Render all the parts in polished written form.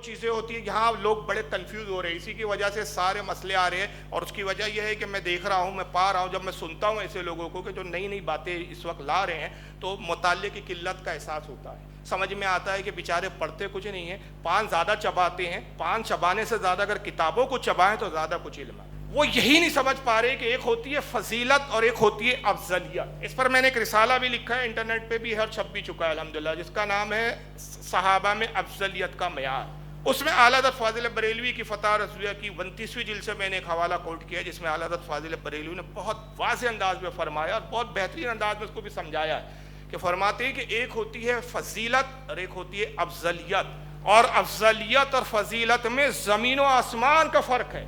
چیزیں ہوتی ہیں یہاں لوگ بڑے کنفیوز ہو رہے ہیں، اسی کی وجہ سے سارے مسئلے آ رہے ہیں، اور اس کی وجہ یہ ہے کہ میں دیکھ رہا ہوں، میں پا رہا ہوں، جب میں سنتا ہوں ایسے لوگوں کو کہ جو نئی نئی باتیں اس وقت لا رہے ہیں تو مطالعے کی قلت کا احساس ہوتا ہے، سمجھ میں آتا ہے کہ بیچارے پڑھتے کچھ نہیں ہیں، پان زیادہ چباتے ہیں، پان چبانے سے زیادہ اگر کتابوں کو چبائیں تو زیادہ کچھ علم ہے۔ وہ یہی نہیں سمجھ پا رہے کہ ایک ہوتی ہے فضیلت اور ایک ہوتی ہے افضلیت۔ اس پر میں نے ایک رسالہ بھی لکھا ہے، انٹرنیٹ پہ بھی چھپ بھی چکا ہے الحمدللہ، جس کا نام ہے صحابہ میں افضلیت کا معیار۔ اس میں اعلیٰ حضرت فاضل بریلوی کی فتح رضویہ کی 29ویں جلد سے میں نے ایک حوالہ کوٹ کیا ہے، جس میں اعلیٰ حضرت فاضل بریلوی نے بہت واضح انداز میں فرمایا اور بہت بہترین انداز میں اس کو بھی سمجھایا ہے کہ فرماتے ہیں کہ ایک ہوتی ہے فضیلت اور ایک ہوتی ہے افضلیت، اور افضلیت اور فضیلت میں زمین و آسمان کا فرق ہے۔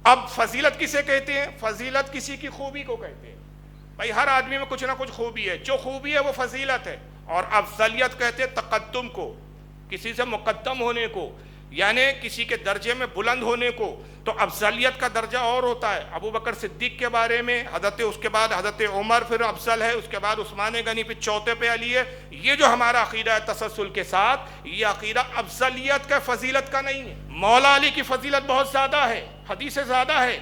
اب فضیلت کسے کہتے ہیں؟ فضیلت کسی کی خوبی کو کہتے ہیں، بھائی ہر آدمی میں کچھ نہ کچھ خوبی ہے، جو خوبی ہے وہ فضیلت ہے، اور افضلیت کہتے ہیں تقدم کو، کسی سے مقدم ہونے کو، یعنی کسی کے درجے میں بلند ہونے کو۔ تو افضلیت کا درجہ اور ہوتا ہے، ابو بکر صدیق کے بارے میں حضرت، اس کے بعد حضرت عمر پھر افضل ہے، اس کے بعد عثمان غنی، پھر چوتھے پہ علی ہے۔ یہ جو ہمارا عقیدہ ہے تسلسل کے ساتھ، یہ عقیدہ افضلیت کا فضیلت کا نہیں ہے۔ مولا علی کی فضیلت بہت زیادہ ہے، حدیث زیادہ ہے،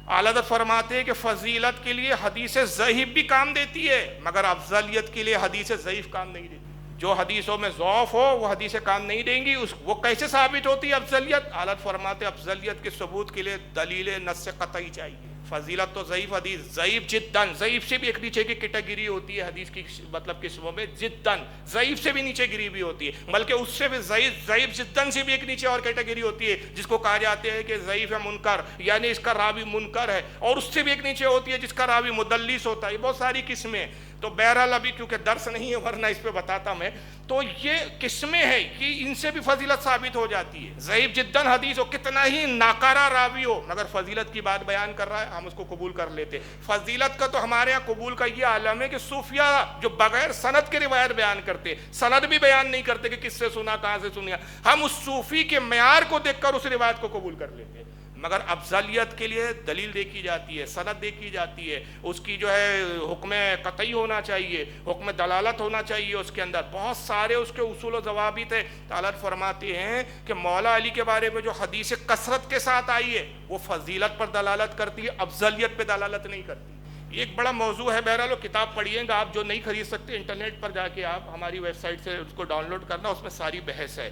اعلیٰ حضرت فرماتے ہیں کہ فضیلت کے لیے حدیث ضعیف بھی کام دیتی ہے، مگر افضلیت کے لیے حدیث ضعیف کام نہیں دیتی۔ جو حدیثوں میں ضعف ہو وہ حدیثیں کام نہیں دیں گی، وہ کیسے ثابت ہوتی ہے افضلیت؟ اعلیٰ فرماتے ہیں افضلیت کے ثبوت کے لیے دلیل نص قطعی چاہیے۔ فضیلت تو ضعیف حدیث، ضعیف جداً، ضعیف سے بھی ایک نیچے کی کیٹیگری ہوتی ہے حدیث کی مطلب قسموں میں، جداً ضعیف سے بھی نیچے گری بھی ہوتی ہے، بلکہ اس سے بھی ضعیف جداً سے بھی ایک نیچے اور کیٹیگری ہوتی ہے جس کو کہا جاتے ہے کہ ضعیف ہے منکر، یعنی اس کا راوی منکر ہے، اور اس سے بھی ایک نیچے ہوتی ہے جس کا راوی مدلس ہوتا ہے۔ بہت ساری قسمیں، تو بہرحال ابھی کیونکہ درس نہیں ہے ورنہ اس پہ بتاتا میں، تو یہ قسمیں ہیں کہ ان سے بھی فضیلت ثابت ہو جاتی ہے۔ ضعیف جداً حدیث ہو، کتنا ہی ناکارہ راوی ہو، مگر فضیلت کی بات بیان کر رہا ہے، ہم اس کو قبول کر لیتے۔ فضیلت کا تو ہمارے یہاں قبول کا یہ عالم ہے کہ صوفیہ جو بغیر سند کے روایت بیان کرتے، سند بھی بیان نہیں کرتے کہ کس سے سنا، کہاں سے سنیا، ہم اس صوفی کے معیار کو دیکھ کر اس روایت کو قبول کر لیتے ہیں، مگر افضلیت کے لیے دلیل دیکھی جاتی ہے، سند دیکھی جاتی ہے، اس کی جو ہے حکم قطعی ہونا چاہیے، حکم دلالت ہونا چاہیے، اس کے اندر بہت سارے اس کے اصول و ضوابط ہیں۔ تعالیٰ فرماتے ہیں کہ مولا علی کے بارے میں جو حدیث کثرت کے ساتھ آئی ہے وہ فضیلت پر دلالت کرتی ہے، افضلیت پہ دلالت نہیں کرتی۔ یہ ایک بڑا موضوع ہے، بہرحال کتاب پڑھیے گا آپ، جو نہیں خرید سکتے انٹرنیٹ پر جا کے آپ ہماری ویب سائٹ سے اس کو ڈاؤن لوڈ کرنا، اس میں ساری بحث ہے۔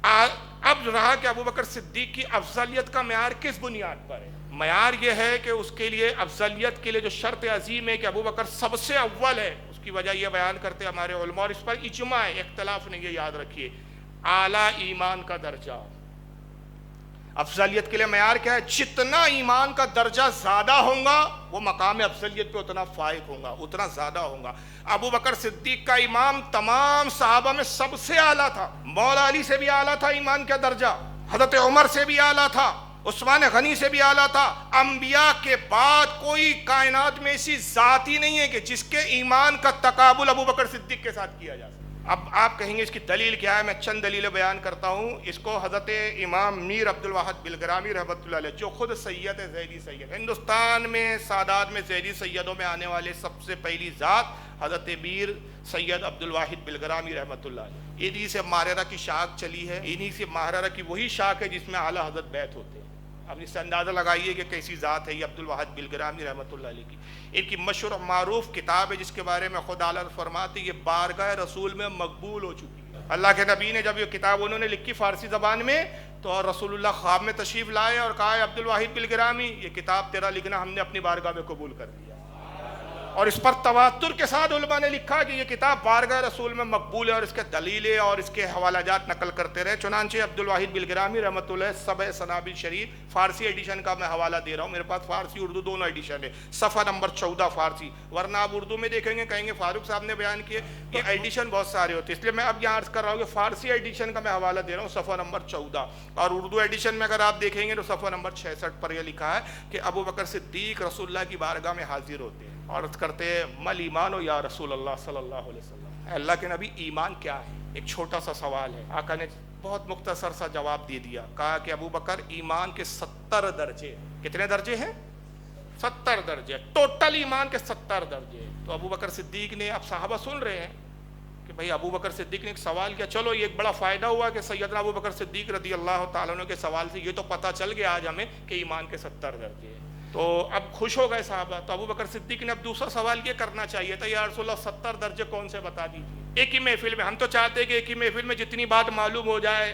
اب رہا کہ ابو بکر صدیق کی افضلیت کا معیار کس بنیاد پر ہے؟ معیار یہ ہے کہ اس کے لیے افضلیت کے لیے جو شرط عظیم ہے کہ ابو بکر سب سے اول ہے، اس کی وجہ یہ بیان کرتے ہمارے علماء، اور اس پر اجماع ہے، اختلاف نہیں ہے، یاد رکھیے، اعلیٰ ایمان کا درجہ۔ افضلیت کے لیے معیار کیا ہے؟ جتنا ایمان کا درجہ زیادہ ہوگا وہ مقام افضلیت پہ اتنا فائق ہوگا، اتنا زیادہ ہوگا۔ ابو بکر صدیق کا ایمان تمام صحابہ میں سب سے اعلیٰ تھا، مولا علی سے بھی اعلیٰ تھا ایمان کا درجہ، حضرت عمر سے بھی اعلیٰ تھا، عثمان غنی سے بھی اعلیٰ تھا۔ انبیاء کے بعد کوئی کائنات میں ایسی ذات ہی نہیں ہے کہ جس کے ایمان کا تقابل ابو بکر صدیق کے ساتھ کیا جا سکے۔ اب آپ کہیں گے اس کی دلیل کیا ہے؟ میں چند دلیلیں بیان کرتا ہوں۔ اس کو حضرت امام میر عبد الواحد بلگرامی رحمۃ اللہ علیہ، جو خود سید ہے، زیدی سید، ہندوستان میں سادات میں زیدی سیدوں میں آنے والے سب سے پہلی ذات حضرت میر سید عبد الواحد بلگرامی رحمۃ اللہ علیہ۔ انہی سے ماہرہ کی شاخ چلی ہے، انہی سے ماہرہ کی وہی شاخ ہے جس میں اعلیٰ حضرت بیعت ہوتے ہیں۔ اب اس سے اندازہ لگائیے کہ کیسی ذات ہے یہ عبد الواحد بلگرامی رحمۃ اللہ علیہ کی۔ ان کی مشہور معروف کتاب ہے جس کے بارے میں خود اعلیٰ فرماتے ہیں یہ بارگاہ رسول میں مقبول ہو چکی ہے۔ اللہ کے نبی نے جب یہ کتاب انہوں نے لکھی فارسی زبان میں تو رسول اللہ خواب میں تشریف لائے اور کہا ہے عبد الواحد بلگرامی یہ کتاب تیرا لکھنا ہم نے اپنی بارگاہ میں قبول کر لیا، اور اس پر تواتر کے ساتھ علماء نے لکھا کہ یہ کتاب بارگاہ رسول میں مقبول ہے، اور اس کے دلیلیں اور اس کے حوالہ جات نقل کرتے رہے۔ چنانچہ عبد الواحد بلگرامی رحمۃ اللہ سبع سنابل شریف فارسی ایڈیشن کا میں حوالہ دے رہا ہوں، میرے پاس فارسی اردو دونوں ایڈیشن ہے، صفحہ نمبر 14 فارسی، ورنہ آپ اردو میں دیکھیں گے کہیں گے فاروق صاحب نے بیان کیے، یہ ایڈیشن بہت سارے ہوتے ہیں، اس لیے میں اب یہاں عرض کر رہا ہوں کہ فارسی ایڈیشن کا میں حوالہ دے رہا ہوں، صفحہ نمبر 14، اور اردو ایڈیشن میں اگر آپ دیکھیں گے تو صفحہ نمبر 66 پر یہ لکھا ہے کہ ابو بکر صدیق رسول اللہ کی بارگاہ میں حاضر ہوتے ہیں اور عرض کرتے ہیں مل ایمان و یا رسول اللہ صلی اللہ علیہ وسلم، اے اللہ کے نبی ایمان کیا ہے؟ ایک چھوٹا سا سوال ہے، آقا نے بہت مختصر سا جواب دے دیا، کہا کہ ابو بکر ایمان کے 70 درجے، کتنے درجے ہیں؟ 70 درجے، ٹوٹل ایمان کے 70 درجے۔ تو ابو بکر صدیق نے، اب صحابہ سن رہے ہیں کہ کہ بھئی ابو بکر صدیق نے ایک سوال کیا، چلو یہ ایک بڑا فائدہ ہوا کہ سیدنا ابو بکر صدیق رضی اللہ تعالیٰ عنہ کے سوال سے یہ تو پتہ چل گیا آج ہمیں کہ ایمان کے 70 درجے ہیں۔ تو اب خوش ہو گئے صحابہ۔ تو ابو بکر صدیق نے اب دوسرا سوال یہ کرنا چاہیے تھا، یا رسول اللہ 70 درجے کون سے بتا دیجیے ایک ہی محفل میں۔ ہم تو چاہتے ہیں کہ ایک ہی محفل میں جتنی بات معلوم ہو جائے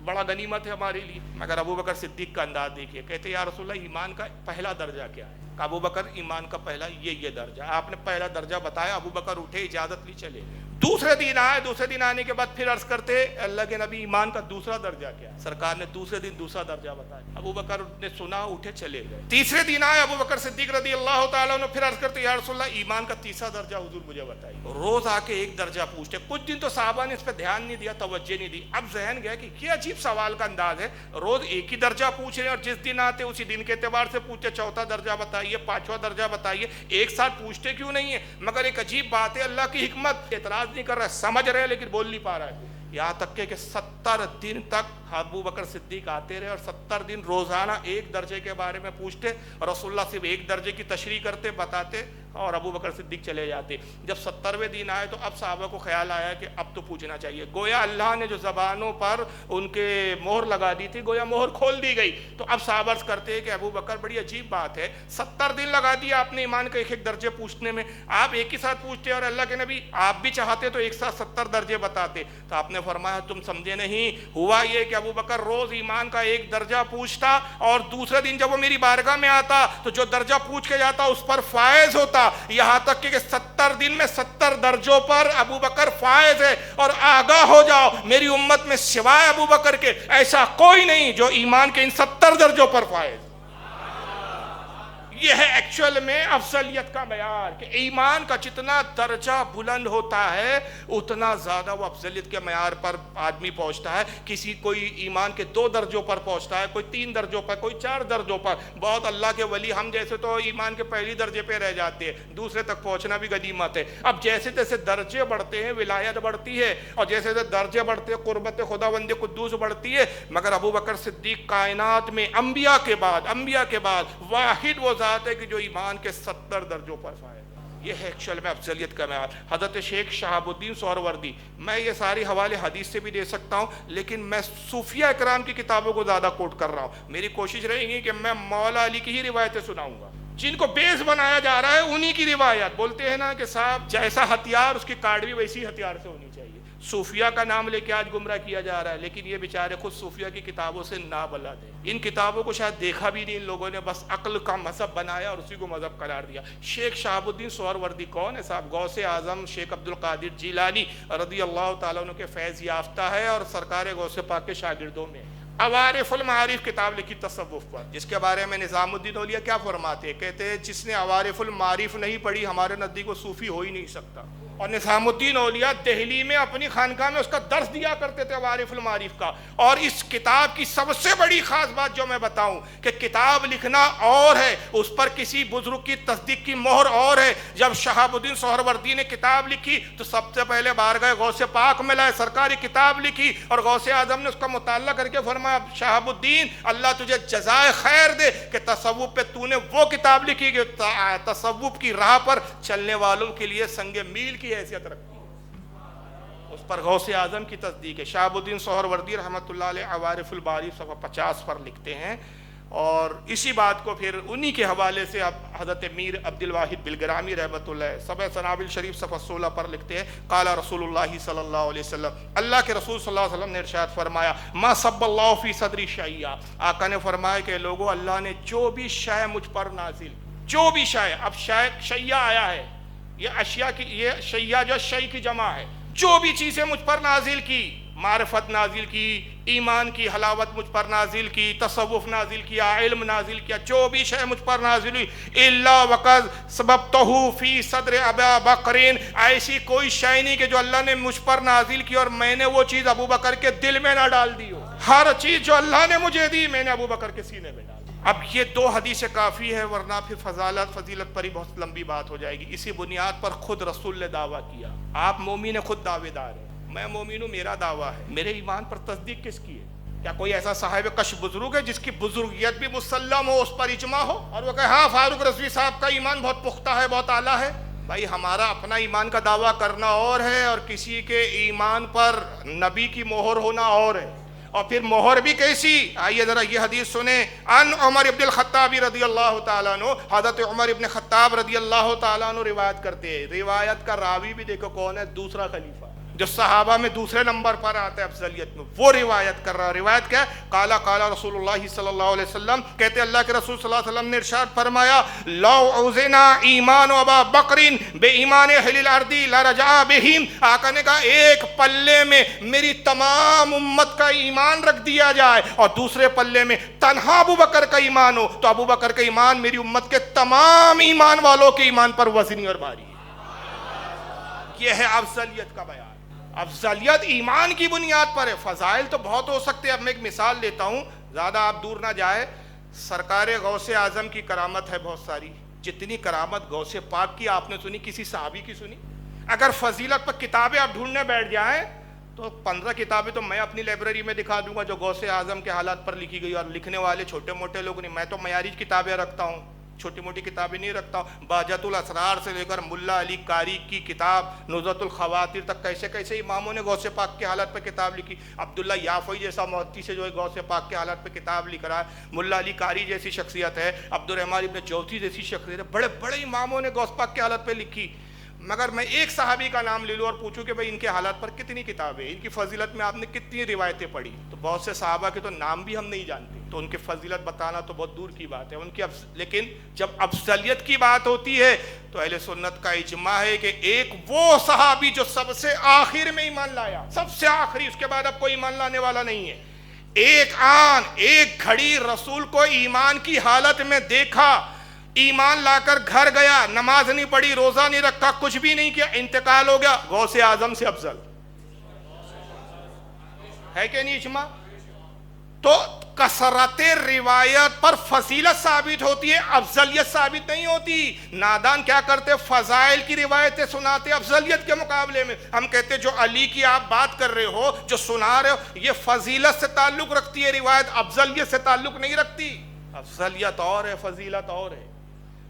بڑا غنیمت ہے ہمارے لیے، مگر ابو بکر صدیق کا انداز دیکھیے، کہتے یا رسول اللہ ایمان کا پہلا درجہ کیا ہے؟ کہ ابو بکر ایمان کا پہلا یہ درجہ، آپ نے پہلا درجہ بتایا، ابو بکر اٹھے اجازت لی چلے گئے۔ دوسرے دن آئے، دوسرے دن آنے کے بعد پھر عرض کرتے اللہ کے نبی ایمان کا دوسرا درجہ کیا ہے؟ سرکار نے دوسرے دن دوسرا درجہ بتایا، ابو بکر نے سنا، اٹھے چلے گئے۔ تیسرے دن آئے ابو بکر صدیق رضی اللہ تعالیٰ عنہ، پھر عرض کرتے یا رسول اللہ ایمان کا تیسرا درجہ حضور مجھے بتائیے۔ روز آ کے ایک درجہ پوچھتے، کچھ دن تو صحابہ نے اس پہ دھیان نہیں دیا، توجہ نہیں دی، اب ذہن گیا کہ یہ عجیب سوال کا انداز ہے، روز ایک ہی درجہ پوچھ رہے ہیں اور جس دن آتے اسی دن کے اعتبار سے پوچھتے، چوتھا درجہ بتائیے، پانچواں درجہ بتائیے، ایک ساتھ پوچھتے کیوں نہیں ہے؟ مگر ایک عجیب بات ہے، اللہ کی حکمت، اعتراض نہیں کر رہا، سمجھ رہے ہیں لیکن بول نہیں پا رہا ہے۔ یہاں تک کہ 70 دن تک ابو بکر صدیق آتے رہے اور 70 دن روزانہ ایک درجے کے بارے میں پوچھتے، اور رسول اللہ صرف ایک درجے کی تشریح کرتے، بتاتے، اور ابو بکر صدیق چلے جاتے۔ جب 70ویں دن آئے تو اب صحابہ کو خیال آیا کہ اب تو پوچھنا چاہیے، گویا اللہ نے جو زبانوں پر ان کے مہر لگا دی تھی، گویا مہر کھول دی گئی۔ تو اب صحابہ عرض کرتے ہیں کہ ابو بکر بڑی عجیب بات ہے، 70 دن لگا دیا آپ نے ایمان کا ایک ایک درجے پوچھنے میں، آپ ایک ہی ساتھ پوچھتے، اور اللہ کے نبی آپ بھی چاہتے تو ایک ساتھ 70 درجے بتاتے۔ تو آپ نے فرمایا تم سمجھے نہیں، ہوا یہ کہ ابو بکر روز ایمان کا ایک درجہ پوچھتا، اور دوسرے دن جب وہ میری بارگاہ میں آتا تو جو درجہ پوچھ کے جاتا اس پر فائز ہوتا، یہاں تک کہ 70 دن میں 70 درجوں پر ابو بکر فائز ہے۔ اور آگاہ ہو جاؤ، میری امت میں سوائے ابو بکر کے ایسا کوئی نہیں جو ایمان کے ان 70 درجوں پر فائز۔ یہ ہے ایکچوئل میں افضلیت کا معیار، کہ ایمان کا جتنا درجہ بلند ہوتا ہے اتنا زیادہ وہ افضلیت کے معیار پر آدمی پہنچتا ہے۔ کسی کوئی ایمان کے 2 درجوں پر پہنچتا ہے، کوئی 3 درجوں پر، کوئی 4 درجوں پر۔ بہت اللہ کے ولی ہم جیسے تو ایمان کے پہلی درجے پہ رہ جاتے ہیں، دوسرے تک پہنچنا بھی غنیمت ہے۔ اب جیسے جیسے درجے بڑھتے ہیں ولایت بڑھتی ہے، اور جیسے جیسے درجے بڑھتے ہیں قربت خداوند قدوس بڑھتی ہے۔ مگر ابو بکر صدیق کائنات میں انبیاء کے بعد واحد وہ ہے کہ جو ایمان کے 70 درجوں پر فائز ہے۔ یہ ہے ایکچوئل میں افضلیت کا معیار۔ حضرت شیخ شہاب الدین سہروردی، میں یہ ساری حوالے حدیث سے بھی دے سکتا ہوں، لیکن میں صوفیہ اکرام کی کتابوں کو زیادہ کوٹ کر رہا ہوں۔ میری کوشش رہے گی کہ میں مولا علی کی ہی روایتیں سناؤں گا، جن کو بیس بنایا جا رہا ہے انہی کی روایات۔ بولتے ہیں نا کہ صاحب جیسا ہتھیار اس کی کاٹ بھی ویسی ہتھیار سے ہونی چاہیے۔ صوفیہ کا نام لے کے آج گمراہ کیا جا رہا ہے، لیکن یہ بیچارے خود صوفیہ کی کتابوں سے نا بلد ہیں۔ ان کتابوں کو شاید دیکھا بھی نہیں ان لوگوں نے، بس عقل کا مذہب بنایا اور اسی کو مذہب قرار دیا۔ شیخ شہاب الدین سہروردی کون ہے صاحب؟ غوث اعظم شیخ عبد القادر جیلانی رضی اللہ تعالیٰ عنہ کے فیض یافتہ ہے، اور سرکار غوث پاک کے شاگردوں میں۔ عوارف المعارف کتاب لکھی تصوف پر، جس کے بارے میں نظام الدین اولیاء کیا فرماتے ہیں؟ کہتے ہیں جس نے عوارف المعارف نہیں پڑھی ہمارے نزدیک وہ صوفی ہو ہی نہیں سکتا۔ اور نظام الدین اولیاء دہلی میں اپنی خانقاہ میں اس کا درس دیا کرتے تھے عوارف المعارف کا۔ اور اس کتاب کی سب سے بڑی خاص بات جو میں بتاؤں کہ کتاب لکھنا اور ہے، اس پر کسی بزرگ کی تصدیق کی مہر اور ہے۔ جب شہاب الدین سہروردی نے کتاب لکھی تو سب سے پہلے بارگاہ غوث پاک میں لائے، سرکاری کتاب لکھی، اور غوث اعظم نے اس کا مطالعہ کر کے فرمایا شہاب الدین اللہ تجھے جزائے خیر دے کہ تصوف پہ تو نے وہ کتاب لکھی کہ تصوف کی راہ پر چلنے والوں کے لیے سنگ میل کی حیثیت رکھتی ہے۔ اس پر غوث اعظم کی تصدیق ہے۔ شہاب الدین سہروردی رحمۃ اللہ علیہ عوارف الباری صفحہ 50 پر لکھتے ہیں، اور اسی بات کو پھر انہی کے حوالے سے اب حضرت میر عبد الواحد بلگرامی رحمۃ اللہ صفحہ سنابل شریف صفحہ 16 پر لکھتے ہیں، قال رسول اللہ صلی اللہ علیہ وسلم، اللہ کے رسول صلی اللہ علیہ وسلم نے ارشاد فرمایا، ما صب اللہ فی صدری شیئا، آقا نے فرمایا کہ لوگوں اللہ نے جو بھی شے مجھ پر نازل، جو بھی شے، اب شیئا آیا ہے، یہ اشیاء کی، یہ شیعہ جو شیع کی جمع ہے، جو بھی چیزیں مجھ پر نازل کی، معرفت نازل کی، ایمان کی حلاوت مجھ پر نازل کی، تصوف نازل کیا، علم نازل کیا، جو بھی شے مجھ پر نازل ہوئی، الا وقد سببتہ فی صدر ابا بکرین، ایسی کوئی شے نہیں کہ جو اللہ نے مجھ پر نازل کی اور میں نے وہ چیز ابو بکر کے دل میں نہ ڈال دی ہو۔ ہر چیز جو اللہ نے مجھے دی میں نے ابو بکر کے سینے میں ڈال دی۔ اب یہ 2 حدیث کافی ہے، ورنہ پھر فضیلت پر ہی بہت لمبی بات ہو جائے گی۔ اسی بنیاد پر خود رسول نے دعویٰ کیا، آپ مومن خود دعوے دار ہیں، میں مومن ہوں، میرا دعویٰ ہے، میرے ایمان پر تصدیق کس کی ہے؟ کیا کوئی ایسا صاحب کش بزرگ ہے جس کی بزرگیت بھی مسلم ہو، اس پر اجماع ہو، اور وہ کہے ہاں فاروق رضوی صاحب کا ایمان بہت پختہ ہے، بہت اعلیٰ ہے؟ بھائی ہمارا اپنا ایمان کا دعویٰ کرنا اور ہے اور کسی کے ایمان پر نبی کی مہر ہونا اور ہے، اور پھر مہر بھی کیسی؟ آئیے ذرا یہ حدیث سنیں۔ ان عمر ابن الخطاب رضی اللہ تعالیٰ عنہ، حضرت عمر ابن خطاب رضی اللہ تعالیٰ عنہ روایت کرتے ہیں، روایت کا راوی بھی دیکھو کون ہے؟ دوسرا خلیفہ جو صحابہ میں دوسرے نمبر پر آتا ہے افضلیت میں، وہ روایت کر رہا ہے۔ روایت کیا ہے؟ قال رسول اللہ صلی اللہ علیہ وسلم، کہتے اللہ کے رسول صلی اللہ علیہ وسلم نے ارشاد فرمایا، لو اوزنا ایمان ابا بکر بے ایمان اہل الارض لرجع بہم، آقا نے کہا ایک پلے میں میری تمام امت کا ایمان رکھ دیا جائے اور دوسرے پلے میں تنہا ابو بکر کا ایمان ہو، تو ابو بکر کا ایمان میری امت کے تمام ایمان والوں کے ایمان پر وزنی اور بھاری ہے۔ یہ ہے افضلیت کا بیان۔ افضلیت ایمان کی بنیاد پر ہے۔ فضائل تو بہت ہو سکتے ہیں، اب میں ایک مثال لیتا ہوں، زیادہ آپ دور نہ جائے۔ سرکار غوث اعظم کی کرامت ہے بہت ساری، جتنی کرامت غوث پاک کی آپ نے سنی، کسی صحابی کی سنی؟ اگر فضیلت پر کتابیں آپ ڈھونڈنے بیٹھ جائیں تو 15 کتابیں تو میں اپنی لائبریری میں دکھا دوں گا جو غوث اعظم کے حالات پر لکھی گئی، اور لکھنے والے چھوٹے موٹے لوگ نہیں۔ میں تو معیاری کتابیں رکھتا ہوں، چھوٹی موٹی کتابیں نہیں رکھتا ہوں۔ بہجت الاسرار سے لے کر ملا علی قاری کی کتاب نزہۃ الخواطر تک کیسے کیسے اماموں نے غوث پاک کے حالات پر کتاب لکھی۔ عبداللہ یافعی جیسا محدث جو ہے غوث پاک کے حالات پر کتاب لکھ رہا ہے۔ ملا علی قاری جیسی شخصیت ہے، عبدالرحمن ابن جوزی جیسی شخصیت ہے، بڑے بڑے اماموں نے غوث پاک کے حالات پہ لکھی۔ مگر میں ایک صحابی کا نام لے لوں اور پوچھوں کہ بھئی ان کے حالات پر کتنی کتابیں، ان کی فضیلت میں آپ نے کتنی روایتیں پڑھی، تو بہت سے صحابہ کے تو نام بھی ہم نہیں جانتے، تو ان کی فضیلت بتانا تو بہت دور کی بات ہے ان کی لیکن جب افضلیت کی بات ہوتی ہے تو اہل سنت کا اجماع ہے کہ ایک وہ صحابی جو سب سے آخر میں ایمان لایا، سب سے آخری، اس کے بعد اب کوئی ایمان لانے والا نہیں ہے، ایک آن ایک گھڑی رسول کو ایمان کی حالت میں دیکھا، ایمان لا کر گھر گیا، نماز نہیں پڑھی، روزہ نہیں رکھا، کچھ بھی نہیں کیا، انتقال ہو گیا، غوث اعظم سے افضل ہے کہ نہیں اجماع؟ تو کثرت روایت پر فضیلت ثابت ہوتی ہے، افضلیت ثابت نہیں ہوتی۔ نادان کیا کرتے؟ فضائل کی روایتیں سناتے افضلیت کے مقابلے میں۔ ہم کہتے جو علی کی آپ بات کر رہے ہو، جو سنا رہے ہو، یہ فضیلت سے تعلق رکھتی ہے روایت، افضلیت سے تعلق نہیں رکھتی۔ افضلیت اور ہے، فضیلت اور ہے۔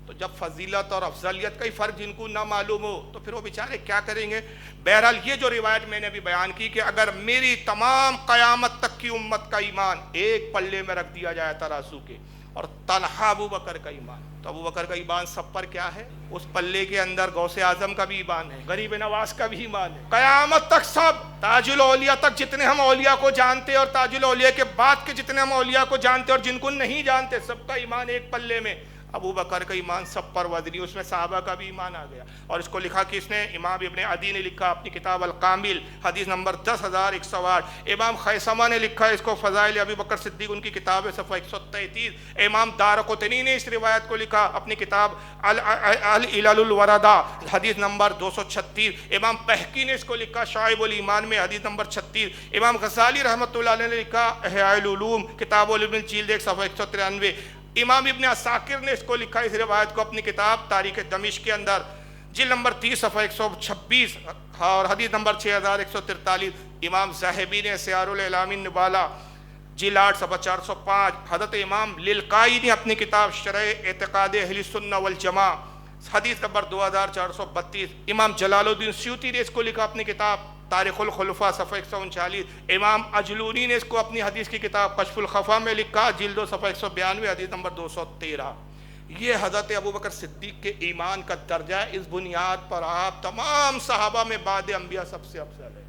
تو جب فضیلت اور افضلیت کا ہی فرق جن کو نہ معلوم ہو تو پھر وہ بیچارے کیا کریں گے؟ بہرحال یہ جو روایت میں نے ابھی بیان کی کہ اگر میری تمام قیامت تک کی امت کا ایمان ایک پلے میں رکھ دیا جائے ترازو کے، اور تنہا ابو بکر کا ایمان، تو ابو بکر کا ایمان سب پر کیا ہے؟ اس پلے کے اندر غوث اعظم کا بھی ایمان ہے، غریب نواز کا بھی ایمان ہے، قیامت تک سب، تاج الاولیاء تک جتنے ہم اولیاء کو جانتے اور تاج الاولیاء کے بعد کے جتنے ہم اولیاء کو جانتے اور جن کو نہیں جانتے، سب کا ایمان ایک پلے میں۔ ابو بکر کا ایمان سب پر وزنی، اس میں صحابہ کا بھی ایمان آ گیا، اور اس کو لکھا کس نے؟ امام ابن عدی نے لکھا اپنی کتاب الکامل، حدیث نمبر 10,108۔ امام خیثمہ نے لکھا اس کو فضائل ابی بکر صدیق، ان کی کتاب ہے، صفحہ 133۔ امام دارقطنی نے اس روایت کو لکھا اپنی کتاب العلل الوردہ، حدیث نمبر 236۔ امام بہقی نے اس کو لکھا شعائب الایمان میں، حدیث نمبر 36۔ امام غزالی رحمۃ اللہ علیہ نے لکھا احیاء العلوم، کتاب الابن جلد 1 صفحہ 193۔ امام ابن عساکر نے اس کو لکھا اس روایت کو اپنی کتاب تاریخ دمشق کے اندر، جلد نمبر 30 صفحہ 126 اور حدیث نمبر 6143۔ امام ذہبی نے سیار الاعلام النبالہ، جلد 8 صفحہ 405۔ حضرت امام للقائی نے اپنی کتاب شرح اعتقاد اہل السنہ والجماعہ، حدیث نمبر 2432۔ امام جلال الدین سیوطی نے اس کو لکھا اپنی کتاب تاریخ الخلفاء، صفحہ 139۔ امام اجلونی نے اس کو اپنی حدیث کی کتاب کشف الخفا میں لکھا، جلد 2 صفحہ 192، حدیث نمبر 213۔ یہ حضرت ابو بکر صدیق کے ایمان کا درجہ ہے، اس بنیاد پر آپ تمام صحابہ میں بعد انبیاء سب سے افضل ہے۔